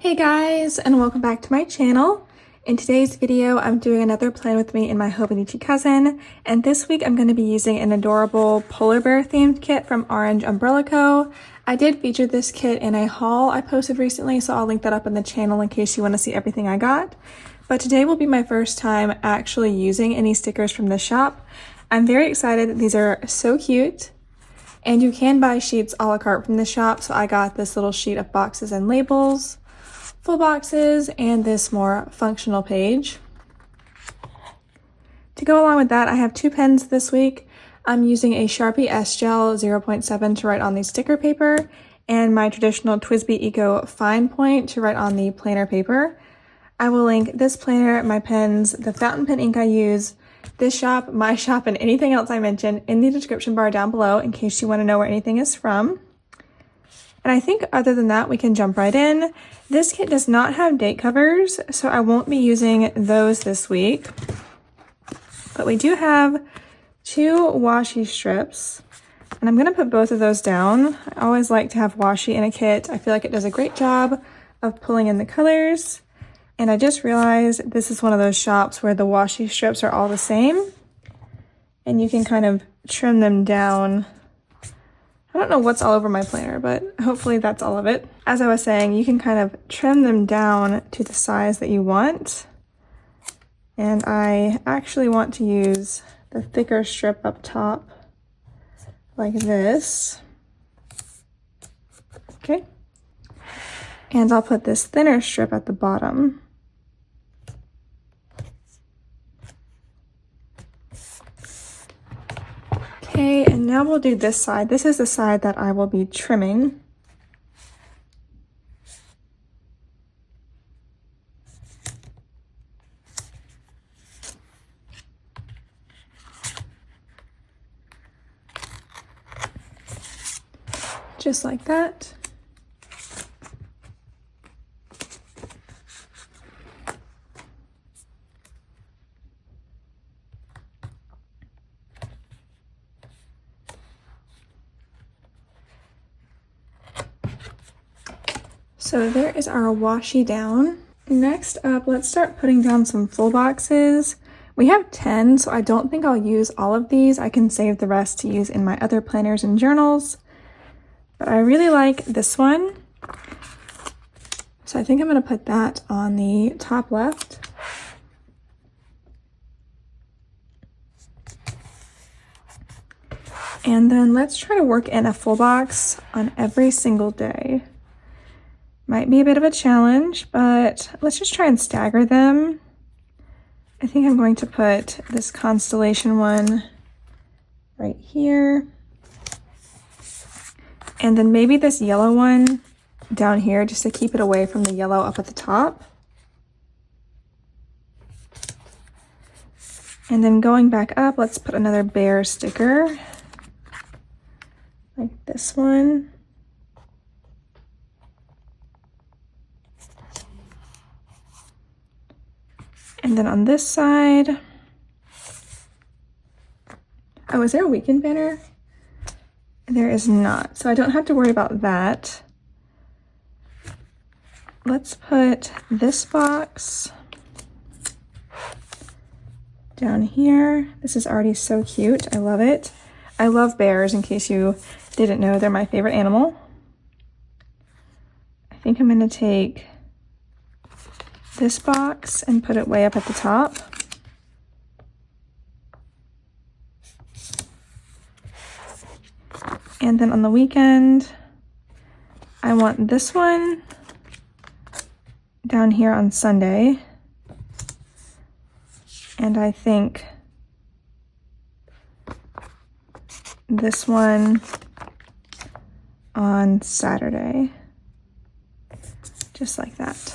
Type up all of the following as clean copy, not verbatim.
Hey guys, and welcome back to my channel. In today's video, I'm doing another plan with me and my Hobonichi cousin, and this week I'm going to be using an adorable polar bear themed kit from Orange Umbrella Co. I did feature this kit in a haul I posted recently, so I'll link that up in the channel in case you want to see everything I got. But today will be my first time actually using any stickers from this shop. I'm very excited. These are so cute. And you can buy sheets a la carte from the shop, so I got this little sheet of boxes and labels, full boxes, and this more functional page. To go along with that, I have two pens this week. I'm using a Sharpie S-Gel 0.7 to write on the sticker paper, and my traditional TWSBI Eco Fine Point to write on the planner paper. I will link this planner, my pens, the fountain pen ink I use, this shop, my shop, and anything else I mentioned in the description bar down below in case you want to know where anything is from. And I think other than that, we can jump right in. This kit does not have date covers, so I won't be using those this week. But we do have two washi strips, and I'm going to put both of those down. I always like to have washi in a kit. I feel like it does a great job of pulling in the colors. And I just realized this is one of those shops where the washi strips are all the same, and you can kind of trim them down. I don't know what's all over my planner, but hopefully that's all of it. As I was saying, you can kind of trim them down to the size that you want. And I actually want to use the thicker strip up top, like this. Okay. And I'll put this thinner strip at the bottom. Okay, and now we'll do this side. This is the side that I will be trimming. Just like that. So there is our washi down. Next up, let's start putting down some full boxes. We have 10, so I don't think I'll use all of these. I can save the rest to use in my other planners and journals. But I really like this one. So I think I'm going to put that on the top left. And then let's try to work in a full box on every single day. Might be a bit of a challenge, but let's just try and stagger them. I think I'm going to put this constellation one right here. And then maybe this yellow one down here just to keep it away from the yellow up at the top. And then going back up, let's put another bear sticker like this one. And then on this side, oh, is there a weekend banner? There is not, so I don't have to worry about that. Let's put this box down here. This is already so cute. I love it. I love bears, in case you didn't know, they're my favorite animal. I think I'm going to take this box and put it way up at the top. And then on the weekend, I want this one down here on Sunday. And I think this one on Saturday. Just like that.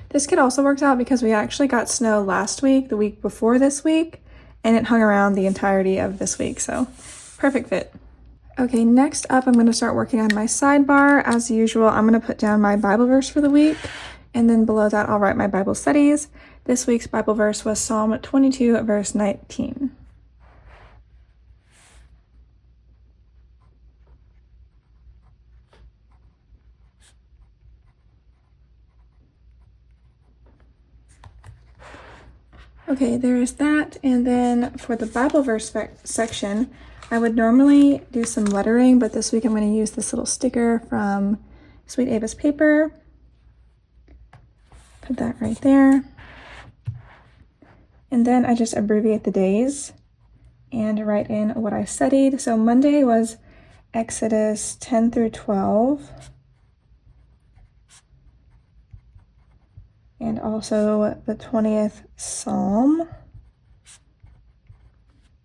This kit also works out because we actually got snow last week, the week before this week, and it hung around the entirety of this week, so perfect fit. Okay, next up I'm going to start working on my sidebar. As usual, I'm going to put down my Bible verse for the week, and then below that I'll write my Bible studies. This week's Bible verse was Psalm 22, verse 19. Okay, there is that, and then for the Bible verse section, I would normally do some lettering, but this week I'm going to use this little sticker from Sweet Ava's paper. Put that right there. And then I just abbreviate the days and write in what I studied. So Monday was Exodus 10 through 12. And also the 20th Psalm.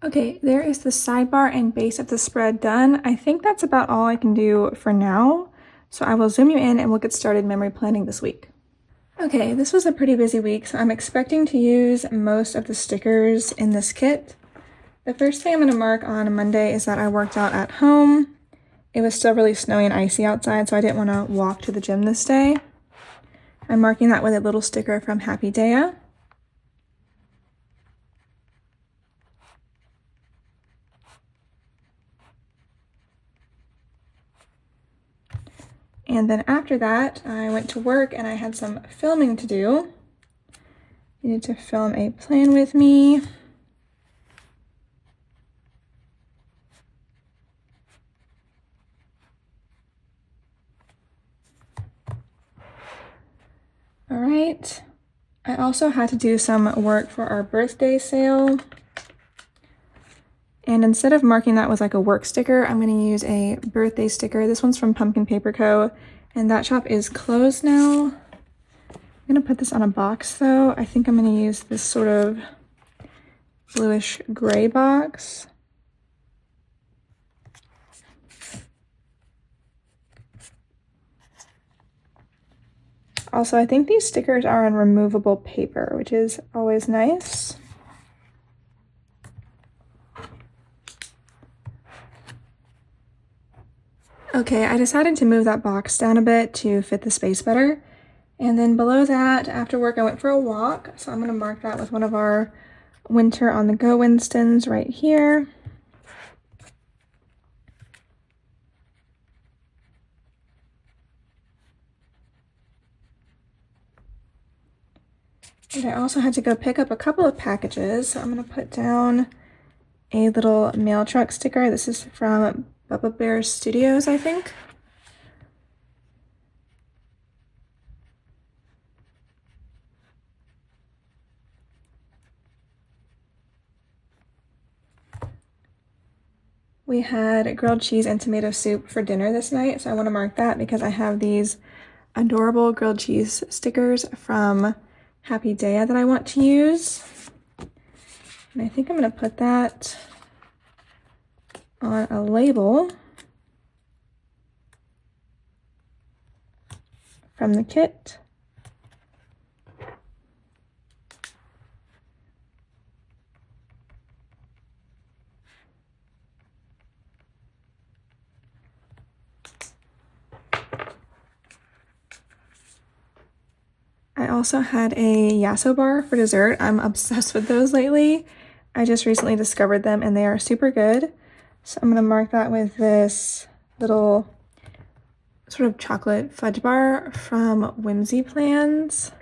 Okay, there is the sidebar and base of the spread done. I think that's about all I can do for now. So I will zoom you in and we'll get started memory planning this week. Okay, this was a pretty busy week, so I'm expecting to use most of the stickers in this kit. The first thing I'm going to mark on Monday is that I worked out at home. It was still really snowy and icy outside, so I didn't want to walk to the gym this day. I'm marking that with a little sticker from Happy Dea. And then after that, I went to work and I had some filming to do. Needed to film a plan with me. All right. I also had to do some work for our birthday sale. And instead of marking that with like a work sticker, I'm going to use a birthday sticker. This one's from Pumpkin Paper Co. And that shop is closed now. I'm going to put this on a box though. I think I'm going to use this sort of bluish gray box. Also, I think these stickers are on removable paper, which is always nice. Okay, I decided to move that box down a bit to fit the space better. And then below that, after work, I went for a walk. So I'm going to mark that with one of our Winter on the Go Winstons right here. And I also had to go pick up a couple of packages. So I'm going to put down a little mail truck sticker. This is from Bubba Bear Studios, I think. We had grilled cheese and tomato soup for dinner this night, so I want to mark that because I have these adorable grilled cheese stickers from Happy Dea that I want to use. And I think I'm going to put that on a label from the kit. I also had a Yasso bar for dessert. I'm obsessed with those lately. I just recently discovered them and they are super good. So I'm going to mark that with this little sort of chocolate fudge bar from Whimsy Plans.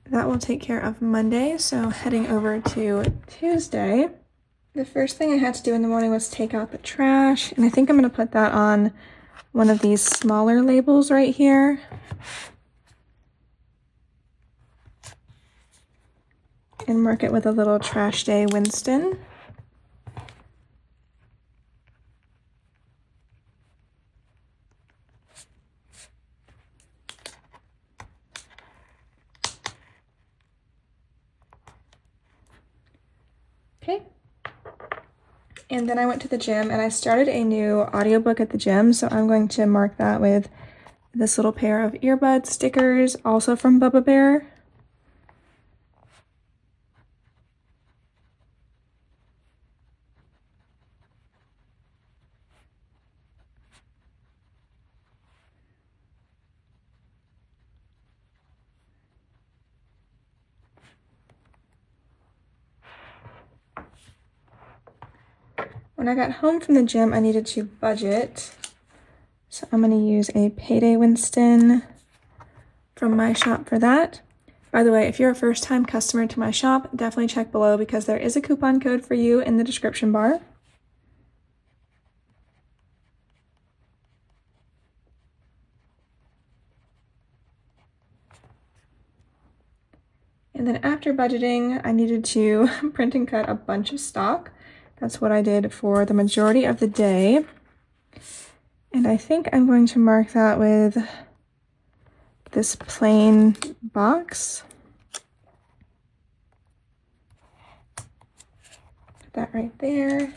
That will take care of Monday, so heading over to Tuesday. The first thing I had to do in the morning was take out the trash, and I think I'm going to put that on one of these smaller labels right here. And mark it with a little Trash Day Winston. Okay. And then I went to the gym and I started a new audiobook at the gym, so I'm going to mark that with this little pair of earbud stickers, also from Bubba Bear. When I got home from the gym, I needed to budget. So I'm going to use a Payday Winston from my shop for that. By the way, if you're a first-time customer to my shop, definitely check below because there is a coupon code for you in the description bar. And then after budgeting, I needed to print and cut a bunch of stock. That's what I did for the majority of the day. And I think I'm going to mark that with this plain box. Put that right there.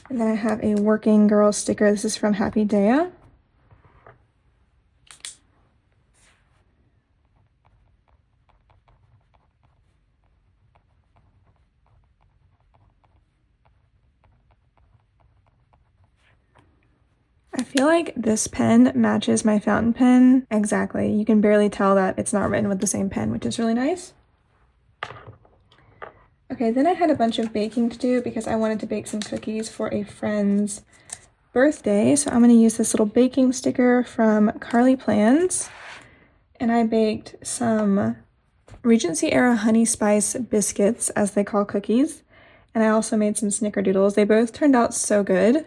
And then I have a working girl sticker. This is from Happy Dea. I feel like this pen matches my fountain pen exactly. You can barely tell that it's not written with the same pen, which is really nice. Okay, then I had a bunch of baking to do because I wanted to bake some cookies for a friend's birthday. So I'm going to use this little baking sticker from Carly Plans. And I baked some Regency era honey spice biscuits, as they call cookies. And I also made some snickerdoodles. They both turned out so good.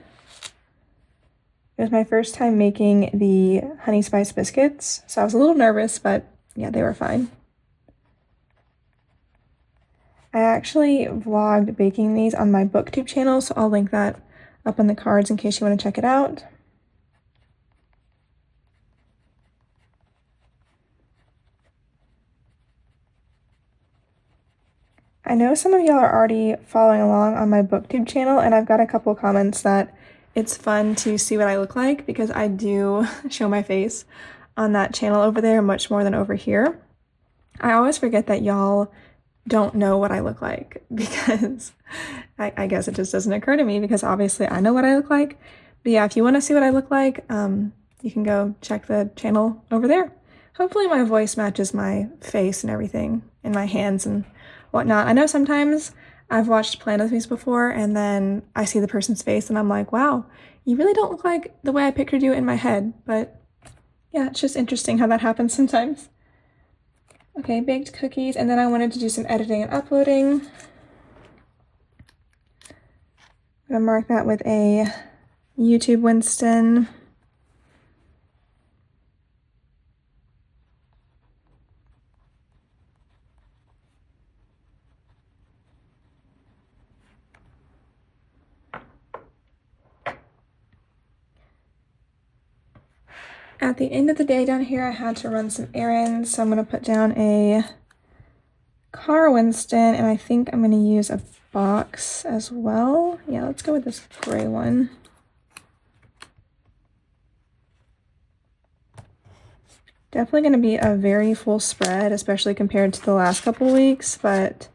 It was my first time making the honey spice biscuits, so I was a little nervous, but yeah, they were fine. I actually vlogged baking these on my booktube channel, so I'll link that up in the cards in case you want to check it out. I know some of y'all are already following along on my booktube channel, and I've got a couple comments that it's fun to see what I look like because I do show my face on that channel over there much more than over here. I always forget that y'all don't know what I look like because I guess it just doesn't occur to me because obviously I know what I look like. But yeah, if you want to see what I look like, you can go check the channel over there. Hopefully my voice matches my face and everything and my hands and whatnot. I know sometimes I've watched Plan With Me's before and then I see the person's face and I'm like, wow, you really don't look like the way I pictured you in my head. But yeah, it's just interesting how that happens sometimes. Okay, baked cookies, and then I wanted to do some editing and uploading. I'm gonna mark that with a YouTube Winston. At the end of the day down here, I had to run some errands, so I'm going to put down a car Winston, and I think I'm going to use a box as well. Yeah, let's go with this gray one. Definitely going to be a very full spread, especially compared to the last couple weeks, but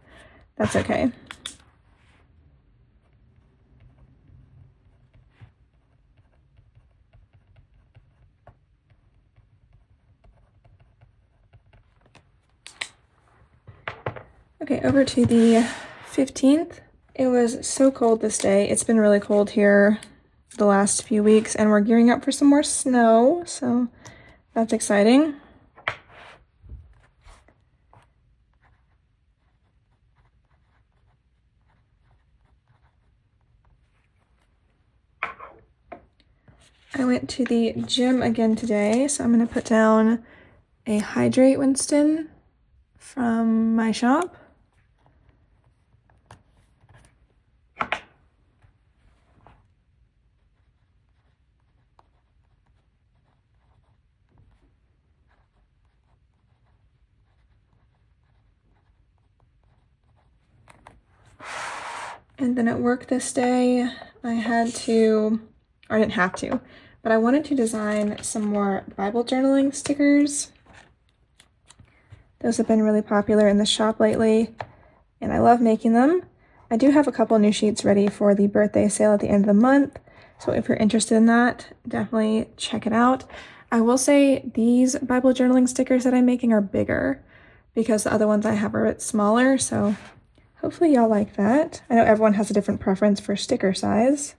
that's okay. Okay, over to the 15th. It was so cold this day. It's been really cold here the last few weeks, and we're gearing up for some more snow, so that's exciting. I went to the gym again today, so I'm going to put down a Hydrate Winston from my shop. And then at work this day, I had to, or I didn't have to, but I wanted to design some more Bible journaling stickers. Those have been really popular in the shop lately, and I love making them. I do have a couple new sheets ready for the birthday sale at the end of the month, so if you're interested in that, definitely check it out. I will say these Bible journaling stickers that I'm making are bigger because the other ones I have are a bit smaller, so hopefully y'all like that. I know everyone has a different preference for sticker size.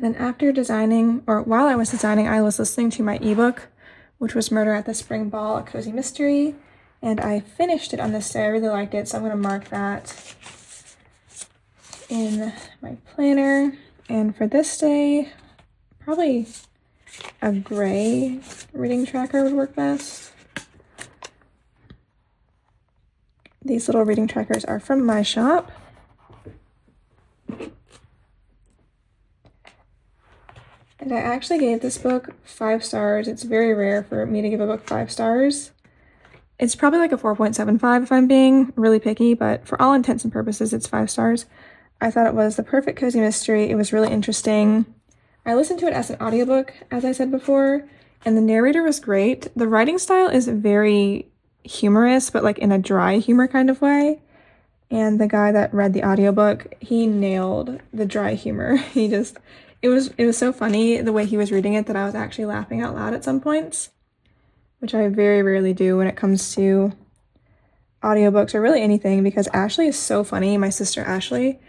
And then after designing, or while I was designing, I was listening to my ebook, which was Murder at the Spring Ball, a cozy mystery. And I finished it on this day. I really liked it, so I'm going to mark that in my planner. And for this day, probably a gray reading tracker would work best. These little reading trackers are from my shop. And I actually gave this book 5 stars. It's very rare for me to give a book 5 stars. It's probably like a 4.75 if I'm being really picky, but for all intents and purposes, it's 5 stars. I thought it was the perfect cozy mystery. It was really interesting. I listened to it as an audiobook, as I said before, and the narrator was great. The writing style is very humorous, but like in a dry humor kind of way. And the guy that read the audiobook, he nailed the dry humor. It was so funny the way he was reading it that I was actually laughing out loud at some points, which I very rarely do when it comes to audiobooks or really anything, because Ashley is so funny. My sister Ashley,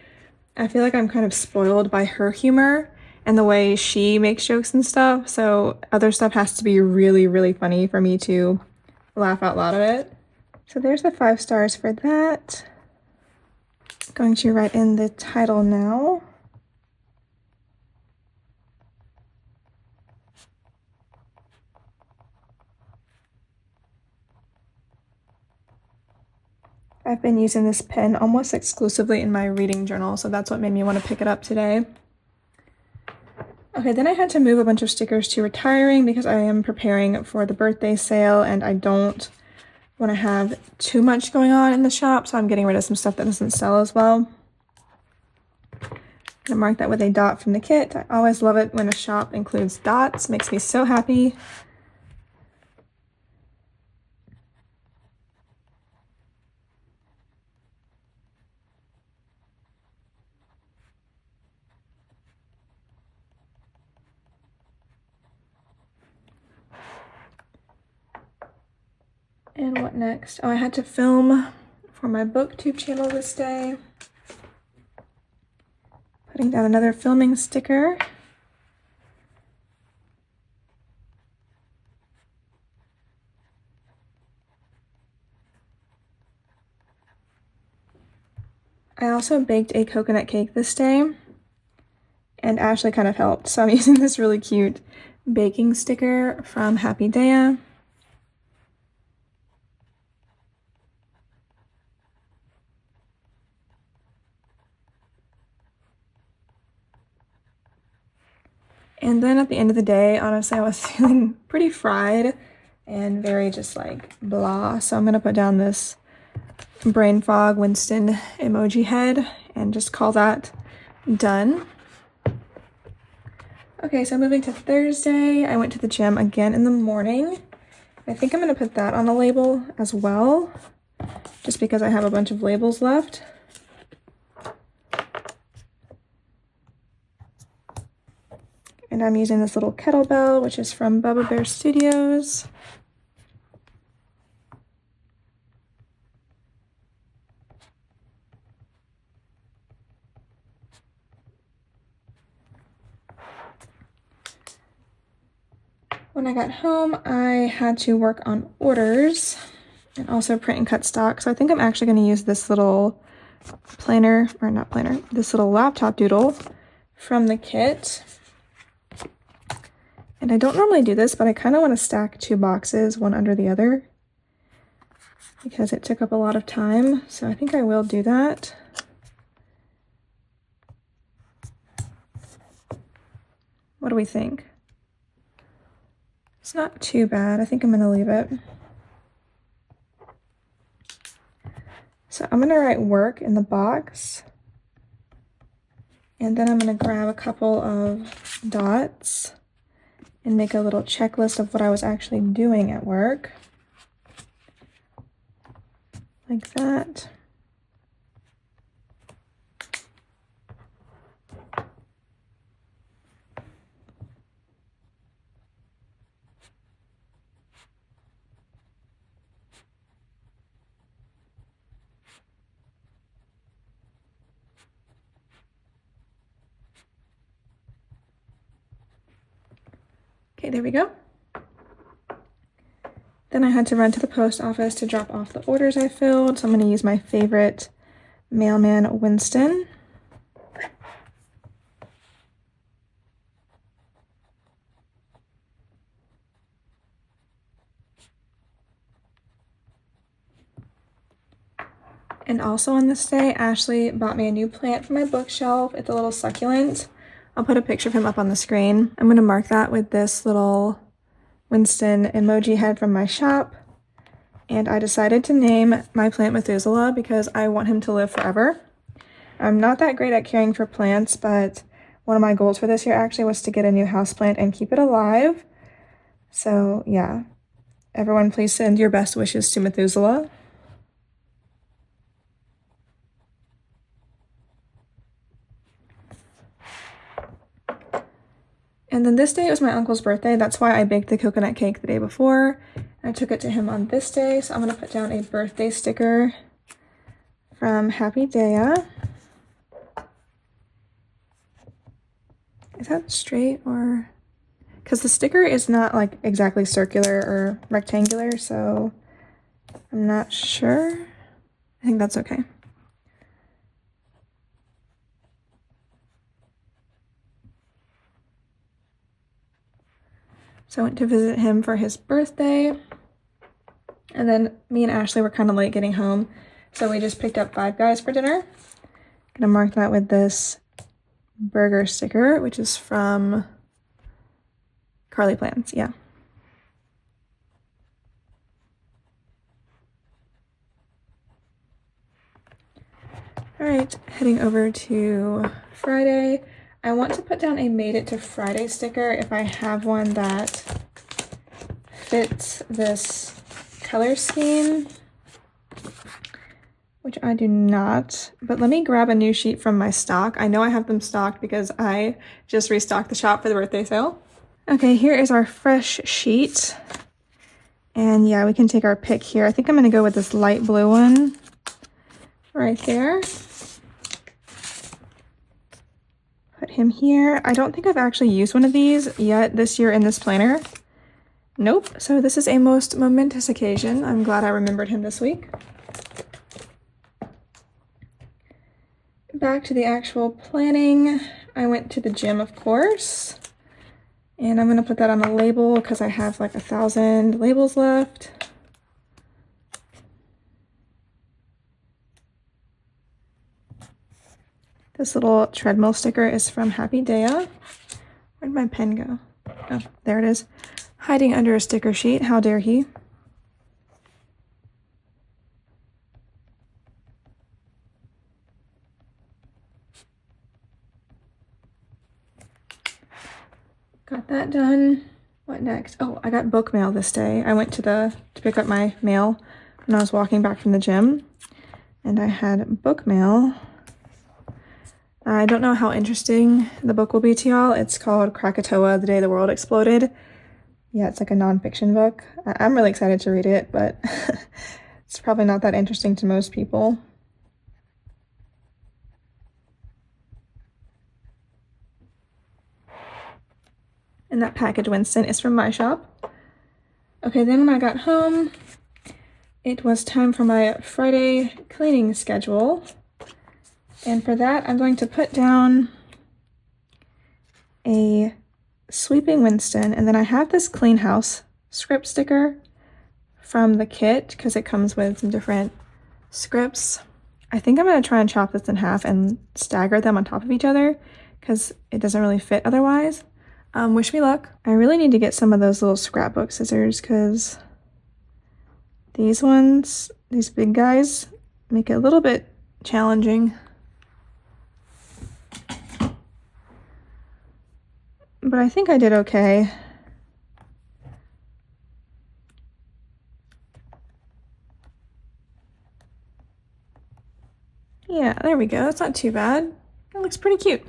I feel like I'm kind of spoiled by her humor and the way she makes jokes and stuff, so other stuff has to be really, really funny for me to laugh out loud at it. So there's the 5 stars for that. I'm going to write in the title now. I've been using this pen almost exclusively in my reading journal, so that's what made me want to pick it up today. Okay, then I had to move a bunch of stickers to retiring because I am preparing for the birthday sale and I don't want to have too much going on in the shop, so I'm getting rid of some stuff that doesn't sell as well. I'm gonna mark that with a dot from the kit. I always love it when a shop includes dots, makes me so happy. And what next? Oh, I had to film for my booktube channel this day. Putting down another filming sticker. I also baked a coconut cake this day, and Ashley kind of helped, so I'm using this really cute baking sticker from Happy Daya. And then at the end of the day, honestly, I was feeling pretty fried and very just like blah, so I'm gonna put down this brain fog Winston emoji head and just call that done. Okay, so moving to Thursday, I went to the gym again in the morning. I think I'm gonna put that on a label as well, just because I have a bunch of labels left. And I'm using this little kettlebell, which is from Bubba Bear Studios. When I got home, I had to work on orders and also print and cut stock. So I think I'm actually going to use this little planner, or not planner, this little laptop doodle from the kit. And I don't normally do this, but I kind of want to stack 2 boxes, one under the other, because it took up a lot of time. So I think I will do that. What do we think? It's not too bad. I think I'm going to leave it. So I'm going to write work in the box. And then I'm going to grab a couple of dots and make a little checklist of what I was actually doing at work. Like that. there we go. Then I had to run to the post office to drop off the orders I filled, so I'm going to use my favorite mailman, Winston. And also on this day, Ashley bought me a new plant for my bookshelf. It's a little succulent. I'll put a picture of him up on the screen. I'm going to mark that with this little Winston emoji head from my shop. And I decided to name my plant Methuselah because I want him to live forever. I'm not that great at caring for plants, but one of my goals for this year actually was to get a new houseplant and keep it alive. So yeah, everyone please send your best wishes to Methuselah. And then this day, it was my uncle's birthday. That's why I baked the coconut cake the day before. I took it to him on this day, so I'm going to put down a birthday sticker from Happy Daya. Is that straight or... Because the sticker is not like exactly circular or rectangular, so I'm not sure. I think that's okay. So I went to visit him for his birthday. And then me and Ashley were kind of late getting home, so we just picked up Five Guys for dinner. Gonna mark that with this burger sticker, which is from Carly Plans, yeah. All right, heading over to Friday. I want to put down a Made It to Friday sticker if I have one that fits this color scheme, which I do not, but let me grab a new sheet from my stock. I know I have them stocked because I just restocked the shop for the birthday sale. Okay, here is our fresh sheet. And yeah, we can take our pick here. I think I'm gonna go with this light blue one right there. Put him here. I don't think I've actually used one of these yet this year in this planner. Nope. So this is a most momentous occasion. I'm glad I remembered him this week. Back to the actual planning. I went to the gym, of course. And I'm going to put that on a label because I have like 1,000 labels left. This little treadmill sticker is from Happy Daya. Where'd my pen go? Oh, there it is. Hiding under a sticker sheet. How dare he? Got that done. What next? Oh, I got book mail this day. I went to pick up my mail when I was walking back from the gym, and I had book mail. I don't know how interesting the book will be to y'all. It's called Krakatoa, The Day the World Exploded. Yeah, it's like a nonfiction book. I'm really excited to read it, but it's probably not that interesting to most people. And that package, Winston, is from my shop. Okay, then when I got home, it was time for my Friday cleaning schedule. And for that, I'm going to put down a sweeping Winston, and then I have this clean house script sticker from the kit because it comes with some different scripts. I think I'm going to try and chop this in half and stagger them on top of each other because it doesn't really fit otherwise. Wish me luck. I really need to get some of those little scrapbook scissors because these ones, these big guys, make it a little bit challenging. But I think I did okay. Yeah, there we go. That's not too bad. That looks pretty cute.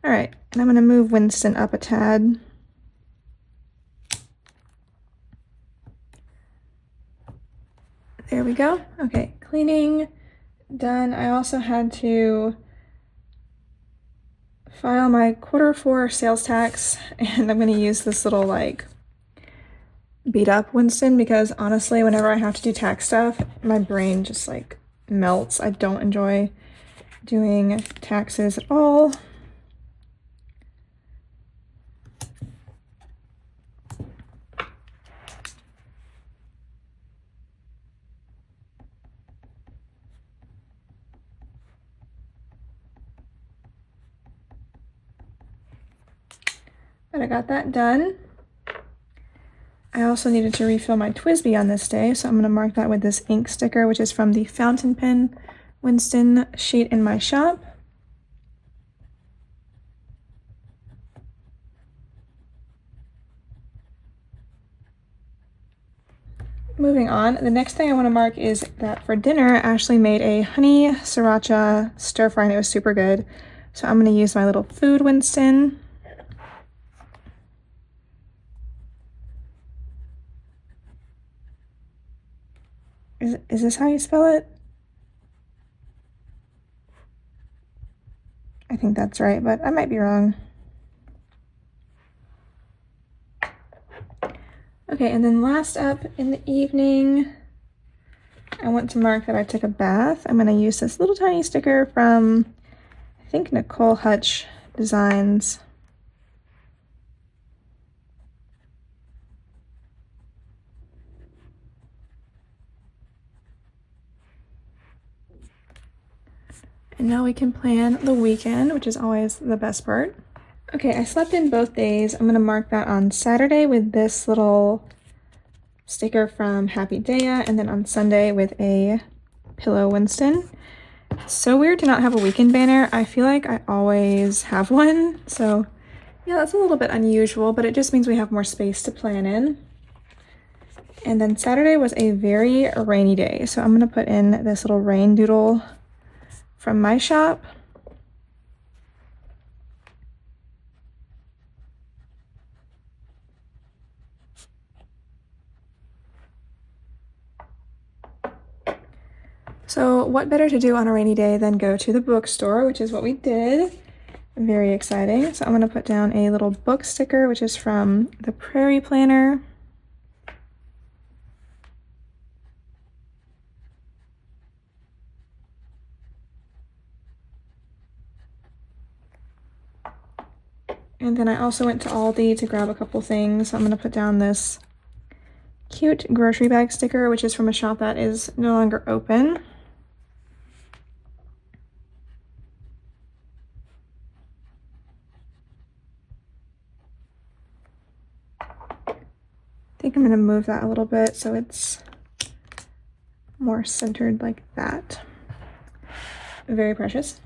All right, and I'm going to move Winston up a tad. There we go. Okay, cleaning done. I also had to file my Q4 sales tax, and I'm going to use this little like beat up Winston because honestly, whenever I have to do tax stuff, my brain just like melts. I don't enjoy doing taxes at all. But I got that done. I also needed to refill my TWSBI on this day, so I'm going to mark that with this ink sticker, which is from the fountain pen Winston sheet in my shop. Moving on, the next thing I want to mark is that for dinner, Ashley made a honey sriracha stir fry and it was super good. So I'm going to use my little food Winston. Is this how you spell it? I think that's right, but I might be wrong. Okay, and then last up in the evening, I want to mark that I took a bath. I'm going to use this little tiny sticker from, I think, Nicole Hutch Designs. And now we can plan the weekend, which is always the best part. Okay, I slept in both days. I'm going to mark that on Saturday with this little sticker from Happy Daya, and then on Sunday with a pillow Winston. It's so weird to not have a weekend banner. I feel like I always have one. So yeah, that's a little bit unusual, but it just means we have more space to plan in. And then Saturday was a very rainy day. So I'm going to put in this little rain doodle from my shop. So what better to do on a rainy day than go to the bookstore, which is what we did. Very exciting. So I'm going to put down a little book sticker, which is from the Prairie Planner. And then I also went to Aldi to grab a couple things. So I'm going to put down this cute grocery bag sticker, which is from a shop that is no longer open. I think I'm going to move that a little bit so it's more centered like that. Very precious.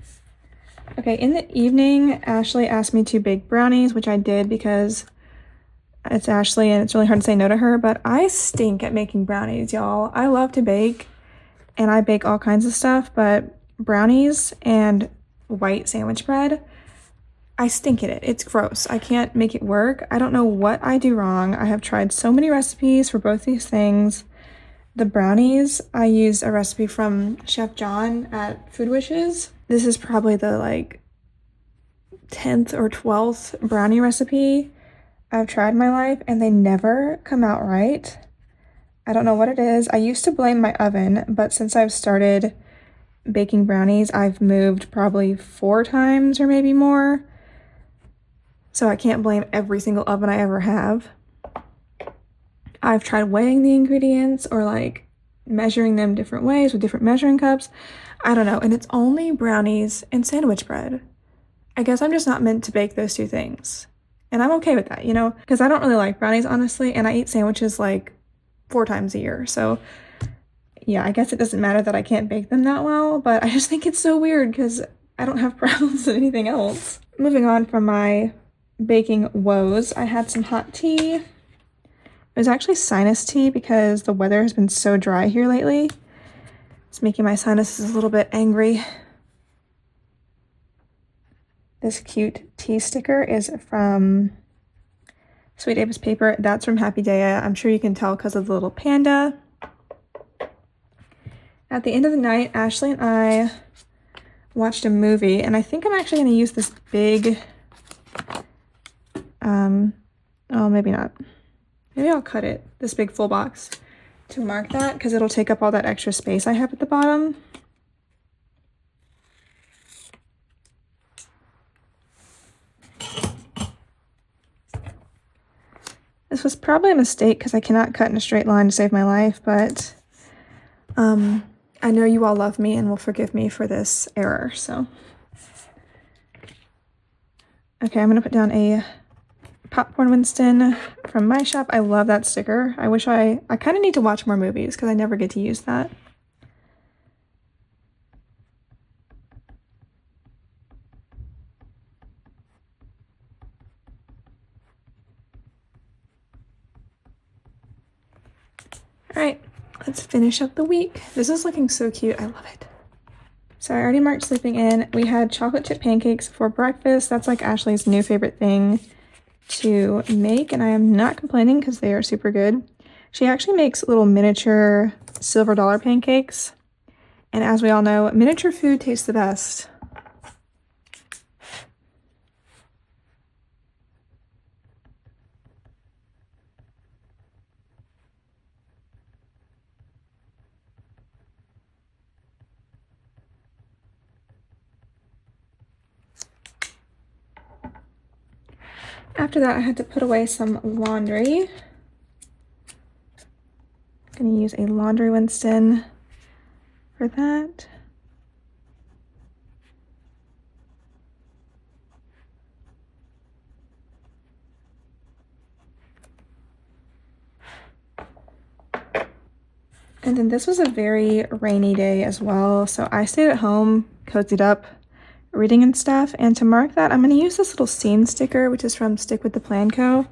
Okay, in the evening, Ashley asked me to bake brownies, which I did because it's Ashley and it's really hard to say no to her, but I stink at making brownies, y'all. I love to bake and I bake all kinds of stuff, but brownies and white sandwich bread, I stink at it. It's gross. I can't make it work. I don't know what I do wrong. I have tried so many recipes for both these things. The brownies, I used a recipe from Chef John at Food Wishes. This is probably the like 10th or 12th brownie recipe I've tried in my life, and they never come out right. I don't know what it is. I used to blame my oven, but since I've started baking brownies, I've moved probably 4 times or maybe more. So I can't blame every single oven I ever have. I've tried weighing the ingredients or like measuring them different ways with different measuring cups. I don't know. And it's only brownies and sandwich bread. I guess I'm just not meant to bake those two things. And I'm okay with that, you know, because I don't really like brownies, honestly. And I eat sandwiches like 4 times a year. So yeah, I guess it doesn't matter that I can't bake them that well, but I just think it's so weird because I don't have problems with anything else. Moving on from my baking woes, I had some hot tea. It was actually sinus tea because the weather has been so dry here lately. It's making my sinuses a little bit angry. This cute tea sticker is from Sweet Avis Paper. That's from Happy Daya. I'm sure you can tell because of the little panda. At the end of the night, Ashley and I watched a movie, and I think I'm actually going to use this big, oh, maybe not. Maybe I'll cut it, this big full box, to mark that, because it'll take up all that extra space I have at the bottom. This was probably a mistake because I cannot cut in a straight line to save my life, but I know you all love me and will forgive me for this error, so. Okay, I'm going to put down a Popcorn Winston from my shop. I love that sticker. I kind of need to watch more movies because I never get to use that. All right, let's finish up the week. This is looking so cute. I love it. So I already marked sleeping in. We had chocolate chip pancakes for breakfast. That's like Ashley's new favorite thing to make, and I am not complaining because they are super good. She actually makes little miniature silver dollar pancakes, and as we all know, miniature food tastes the best. After that, I had to put away some laundry. I'm going to use a laundry Winston for that. And then this was a very rainy day as well, so I stayed at home, cozied up, reading and stuff. And to mark that, I'm going to use this little scene sticker, which is from Stick with the Plan Co.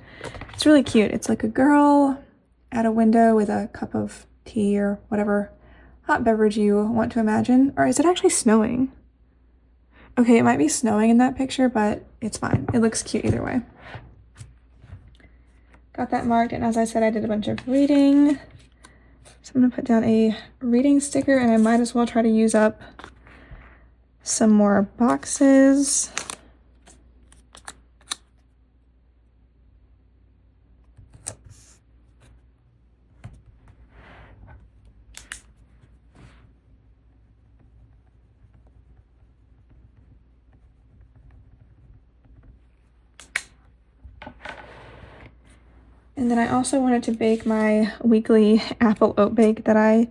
It's really cute. It's like a girl at a window with a cup of tea or whatever hot beverage you want to imagine. Or is it actually snowing? Okay, it might be snowing in that picture, but it's fine. It looks cute either way. Got that marked, and as I said, I did a bunch of reading. So I'm going to put down a reading sticker, and I might as well try to use up some more boxes. And then I also wanted to bake my weekly apple oat bake that I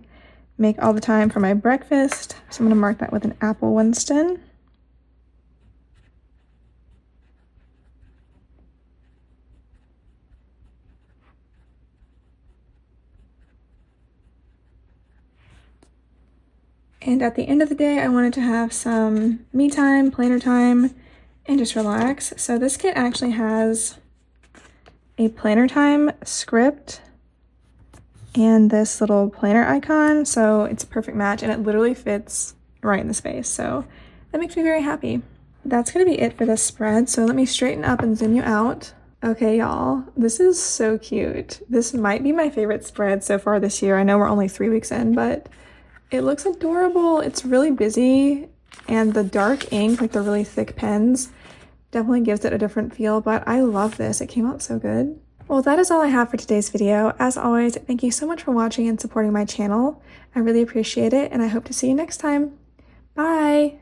make all the time for my breakfast. So I'm going to mark that with an apple Winston. And at the end of the day, I wanted to have some me time, planner time, and just relax. So this kit actually has a planner time script and this little planner icon, so it's a perfect match, and it literally fits right in the space, so that makes me very happy. That's gonna be it for this spread, so let me straighten up and zoom you out. Okay, y'all, this is so cute. This might be my favorite spread so far this year. I know we're only 3 weeks in, but it looks adorable. It's really busy, and the dark ink, like the really thick pens, definitely gives it a different feel, but I love this. It came out so good. Well, that is all I have for today's video. As always, thank you so much for watching and supporting my channel. I really appreciate it, and I hope to see you next time. Bye!